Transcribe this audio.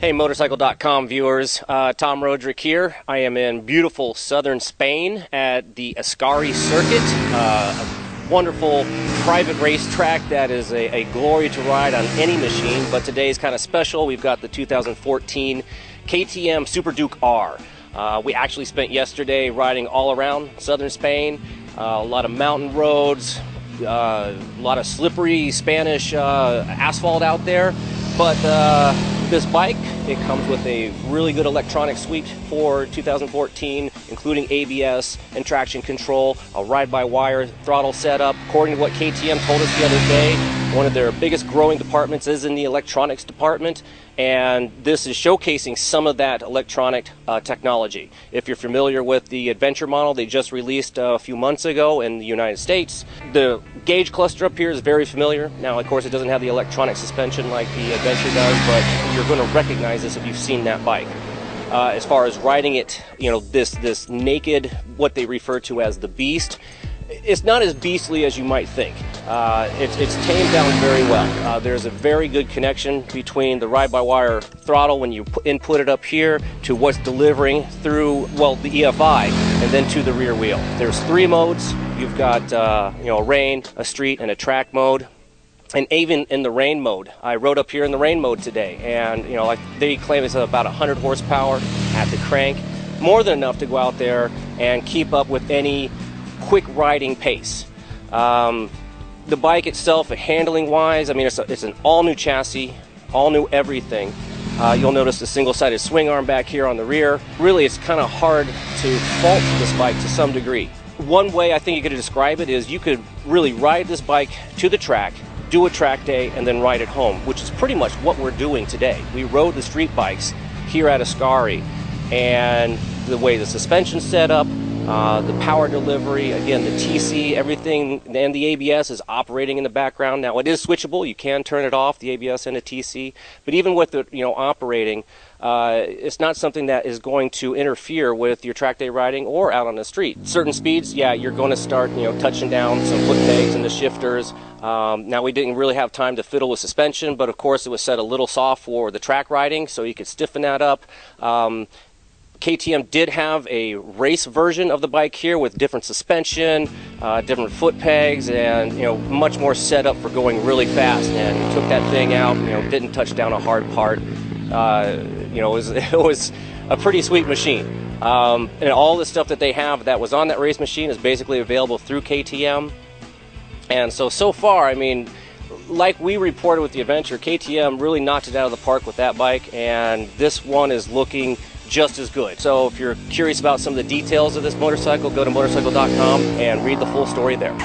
Hey motorcycle.com viewers, Tom Roderick here. I am in beautiful southern Spain at the Ascari circuit, a wonderful private racetrack that is a glory to ride on any machine, but today is kind of special. We've got the 2014 KTM Super Duke R. We actually spent yesterday riding all around southern Spain, a lot of mountain roads, a lot of slippery Spanish asphalt out there, but this bike, it comes with a really good electronic suite for 2014, including ABS and traction control, a ride-by-wire throttle setup. According to what KTM told us the other day, one of their biggest growing departments is in the electronics department, and this is showcasing some of that electronic technology. If you're familiar with the Adventure model they just released a few months ago in the United States, the gauge cluster up here is very familiar. Now, of course, it doesn't have the electronic suspension like the Adventure does, but you're going to recognize this if you've seen that bike. As far as riding it, you know, this naked, what they refer to as the Beast, it's not as beastly as you might think. It's tamed down very well. There's a very good connection between the ride-by-wire throttle when you input it up here to what's delivering through, well, the EFI and then to the rear wheel. There's three modes. You've got you know, a rain, a street, and a track mode. And even in the rain mode, I rode up here in the rain mode today, and you know, like they claim it's about 100 horsepower at the crank, more than enough to go out there and keep up with any quick riding pace. The bike itself, handling wise, I mean, it's an all new chassis, all new everything. You'll notice the single-sided swing arm back here on the rear. Really, it's kind of hard to fault this bike to some degree. One way I think you could describe it is you could really ride this bike to the track, do a track day, and then ride it home, which is pretty much what we're doing today. We rode the street bikes here at Ascari, and the way the suspension's set up, the power delivery, again, the TC, everything, and the ABS is operating in the background. Now, it is switchable. You can turn it off, the ABS and the TC, but even with it, you know, operating, it's not something that is going to interfere with your track day riding or out on the street. Certain speeds, yeah, you're going to start, you know, touching down some foot pegs and the shifters. Now, we didn't really have time to fiddle with suspension, but of course it was set a little soft for the track riding, so you could stiffen that up. KTM did have a race version of the bike here with different suspension, different foot pegs, and you know, much more set up for going really fast. And you took that thing out, you know, didn't touch down a hard part. You know, it was a pretty sweet machine. And all the stuff that they have that was on that race machine is basically available through KTM. And so far, I mean, like we reported with the Adventure, KTM really knocked it out of the park with that bike, and this one is looking just as good. So if you're curious about some of the details of this motorcycle, go to motorcycle.com and read the full story there.